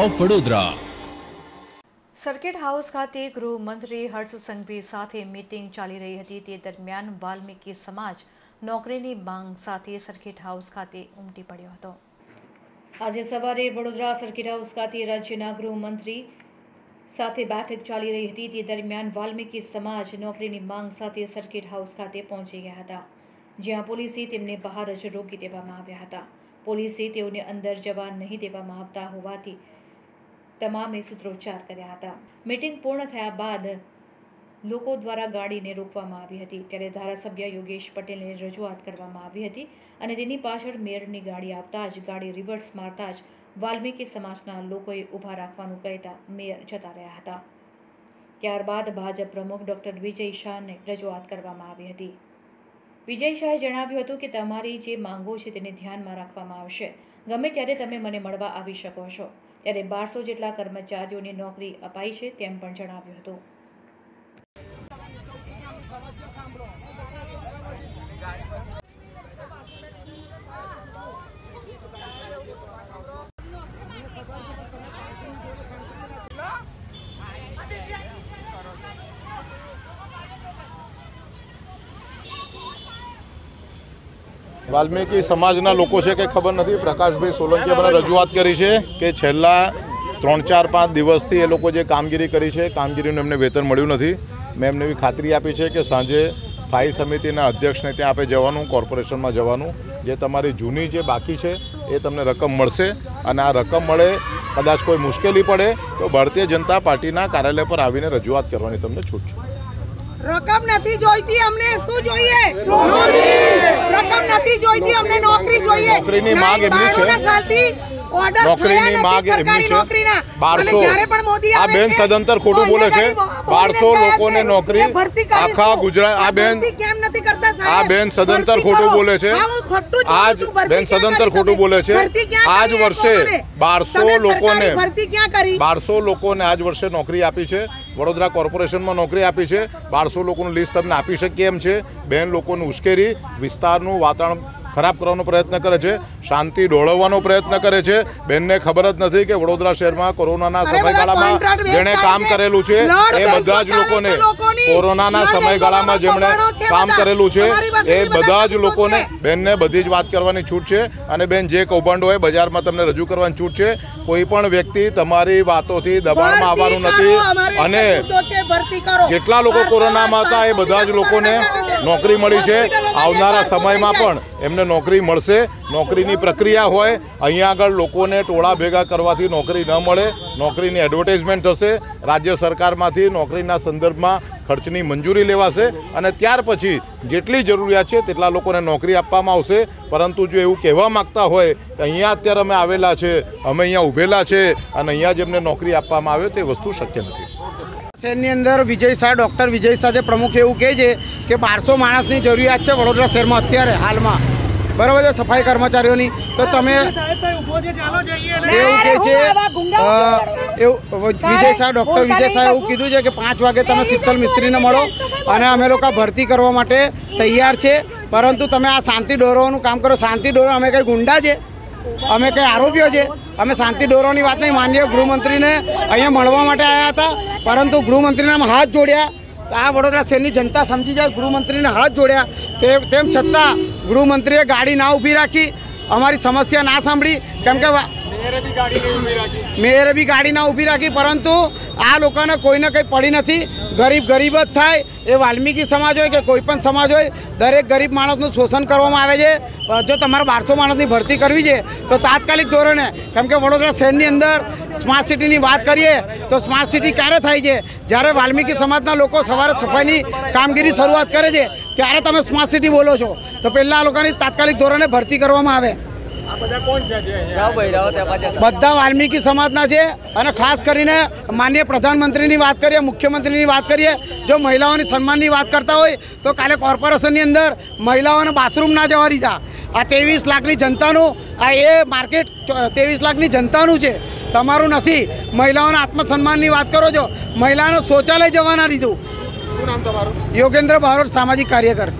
Of Vadodara. Circuit house ખાતે ગૃહમંત્રી હર્ષ સંઘવી સાથે મીટિંગ ચાલી રહી હતી। તે દરમિયાન વાલ્મીકી સમાજ નોકરીની માંગ સાથે સર્કિટ હાઉસ ખાતે ઉમટી પડ્યો હતો। આજે સવારે વડોદરા સર્કિટ હાઉસ ખાતે રાજ્યના ગૃહમંત્રી સાથે બેઠક ચાલી રહી હતી। તે દરમિયાન વાલ્મીકી સમાજ નોકરીની માંગ સાથે સર્કિટ હાઉસ ખાતે પહોંચી ગયા હતા, જ્યાં પોલીસે તેમને બહાર જ રોકી દેવામાં આવ્યા હતા। પોલીસે તેઓને અંદર જવા નહીં દેવામાં આવતા હોવાથી તમામે સૂત્રોચ્ચાર કર્યા હતા। મીટિંગ પૂર્ણ થયા બાદ લોકો દ્વારા ગાડીને રોકવામાં આવી હતી, ત્યારે ધારાસભ્ય યોગેશ પટેલને રજૂઆત કરવામાં આવી હતી અને તેની પાછળ મેયરની ગાડી આવતા જ ગાડી રિવર્સ મારતા જ વાલ્મીકી સમાજના લોકોએ ઊભા રાખવાનું કહેતા મેયર જતા રહ્યા હતા। ત્યારબાદ ભાજપ પ્રમુખ ડોક્ટર વિજય શાહને રજૂઆત કરવામાં આવી હતી। વિજય શાહે જણાવ્યું હતું કે તમારી જે માંગો છે તેને ધ્યાનમાં રાખવામાં આવશે। ગમે ત્યારે તમે મને મળવા આવી શકો છો। ત્યારે 1200 જેટલા કર્મચારીઓને નોકરી અપાઈ છે તેમ પણ જણાવ્યું હતું। वाल्मीकी समाजना लोको छे के खबर नहीं। प्रकाशभाई सोलंकीए મને રજૂઆત કરી છે કે છેલ્લા 3-4-5 દિવસથી એ લોકો જે કામગીરી કરી છે કામગીરીનું એમને વેતન મળ્યું નથી। મેં એમને એવી ખાતરી આપી છે કે સાંજે સ્થાયી સમિતિના અધ્યક્ષને ત્યાં આપે જવાનું, કોર્પોરેશનમાં જવાનું, જે તમારી જૂની જે બાકી છે એ તમને રકમ મળશે અને આ રકમ મળે કદાચ કોઈ મુશ્કેલી પડે તો ભારતીય જનતા પાર્ટીના કાર્યાલય પર આવીને રજૂઆત કરવાની તમને છૂટ છે। રકમ નથી જોઈતી, અમને શું જોઈએ? રકમ નથી જોઈતી, અમને નોકરી જોઈએ। નોકરીની માંગ એમની છે, નોકરીની માંગ એમની છે। 1200 આ બેન સદંતર ખોટું બોલે છે। 1200 લોકોને નોકરી આખા ગુજરાત આ બેન સદંતર ખોટું બોલે છે। આજ બેન સદંતર ખોટું બોલે છે। આજ વર્ષે 1200 લોકોને આજ વર્ષે નોકરી આપી છે। વડોદરા કોર્પોરેશનમાં નોકરી આપી છે। 1200 લોકોનું લિસ્ટ તમને આપી શકીએ એમ છે। બેન લોકોનું ઉશ્કેરી વિસ્તારનું વાતાવરણ ખરાબ કરવાનો પ્રયત્ન કરે છે, શાંતિ ડોળવવાનો પ્રયત્ન કરે છે। બેનને ખબર જ નથી કે વડોદરા શહેરમાં કોરોનાના સમયગાળામાં જેણે કામ કરેલું છે એ બધા જ લોકોને કોરોનાના સમયગાળામાં જેમણે કામ કરેલું છે એ બધા જ લોકોને બેનને બધી જ વાત કરવાની છૂટ છે અને બેન જે કૌભાંડો હોય બજારમાં તમને રજૂ કરવાની છૂટ છે। કોઈ પણ વ્યક્તિ તમારી વાતોથી દબાણમાં આવવાનું નથી અને જેટલા લોકો કોરોનામાં હતા એ બધા જ લોકોને નોકરી મળી છે। આવનારા સમયમાં પણ એમને નોકરી મળશે। નોકરીની પ્રક્રિયા હોય, અહીંયા આગળ લોકોને ટોળા ભેગા કરવાથી નોકરી ન મળે, નોકરીની એડવર્ટાઇઝમેન્ટ થશે, રાજ્ય સરકારમાંથી નોકરીના સંદર્ભમાં ખર્ચની મંજૂરી લેવાશે અને ત્યાર પછી જેટલી જરૂરિયાત છે તેટલા લોકોને નોકરી આપવામાં આવશે। પરંતુ જો એવું કહેવા માગતા હોય કે અહીંયા અત્યારે અમે આવેલા છે, અમે અહીંયા ઊભેલા છે અને અહીંયા જ એમને નોકરી આપવામાં આવે તે વસ્તુ શક્ય નથી। શહેરની અંદર વિજય શાહ, ડૉક્ટર વિજય શાહ જે પ્રમુખ એવું કહે છે કે 1200 માણસની જરૂરિયાત છે વડોદરા શહેરમાં અત્યારે હાલમાં, બરાબર છે, સફાઈ કર્મચારીઓની। તો તમે એવું કહે છે વિજય શાહ, ડૉક્ટર વિજય શાહ એવું કીધું છે કે 5 વાગે તમે શીતલ મિસ્ત્રીને મળો અને અમે લોકો ભરતી કરવા માટે તૈયાર છે। પરંતુ તમે આ શાંતિ દોરવાનું કામ કરો। શાંતિ દોરો, અમે કંઈ ગુંડા છે? અમે કંઈ આરોપીઓ છે? અમે શાંતિ દોરવાની વાત નહીં। માનનીય ગૃહમંત્રીને અહીંયા મળવા માટે આવ્યા હતા, પરંતુ ગૃહમંત્રીના હાથ જોડ્યા। આ વડોદરા શહેરની જનતા સમજી જાય, ગૃહમંત્રીને હાથ જોડ્યા તેમ છતાં ગૃહમંત્રીએ ગાડી ના ઊભી રાખી, અમારી સમસ્યા ના સાંભળી, કેમ કે મેયરે બી ગાડી ના ઊભી રાખી। પરંતુ આ લોકોને કોઈને કંઈ પડી નથી। ગરીબ ગરીબ જ થાય, એ વાલ્મીકી સમાજ હોય કે કોઈ પણ સમાજ હોય, દરેક ગરીબ માણસનું શોષણ કરવામાં આવે છે। જો તમારે 1200 માણસની ભરતી કરવી છે તો તાત્કાલિક ધોરણે, કેમ કે વડોદરા શહેરની અંદર સ્માર્ટ સિટીની વાત કરીએ તો સ્માર્ટ સિટી ક્યારે થાય છે? જ્યારે વાલ્મીકી સમાજના લોકો સવારે સફાઈની કામગીરી શરૂઆત કરે છે ત્યારે તમે સ્માર્ટ સિટી બોલો છો। તો પહેલાં આ લોકોની તાત્કાલિક ધોરણે ભરતી કરવામાં આવે। બધા વાલ્મીકી સમાજના છે અને ખાસ કરીને માનનીય પ્રધાનમંત્રીની વાત કરીએ, મુખ્યમંત્રીની વાત કરીએ, જો મહિલાઓની સન્માનની વાત કરતા હોય તો કાલે કોર્પોરેશનની અંદર મહિલાઓને બાથરૂમ ના જવા દીધા। આ 23 લાખની જનતાનું, આ એ માર્કેટ 23 લાખની જનતાનું છે, તમારું નથી। મહિલાઓના આત્મસન્માનની વાત કરો છો, મહિલાઓને શૌચાલય જવા ના દીધું। શું નામ તમારું? યોગેન્દ્ર બારોટ, સામાજિક કાર્યકર।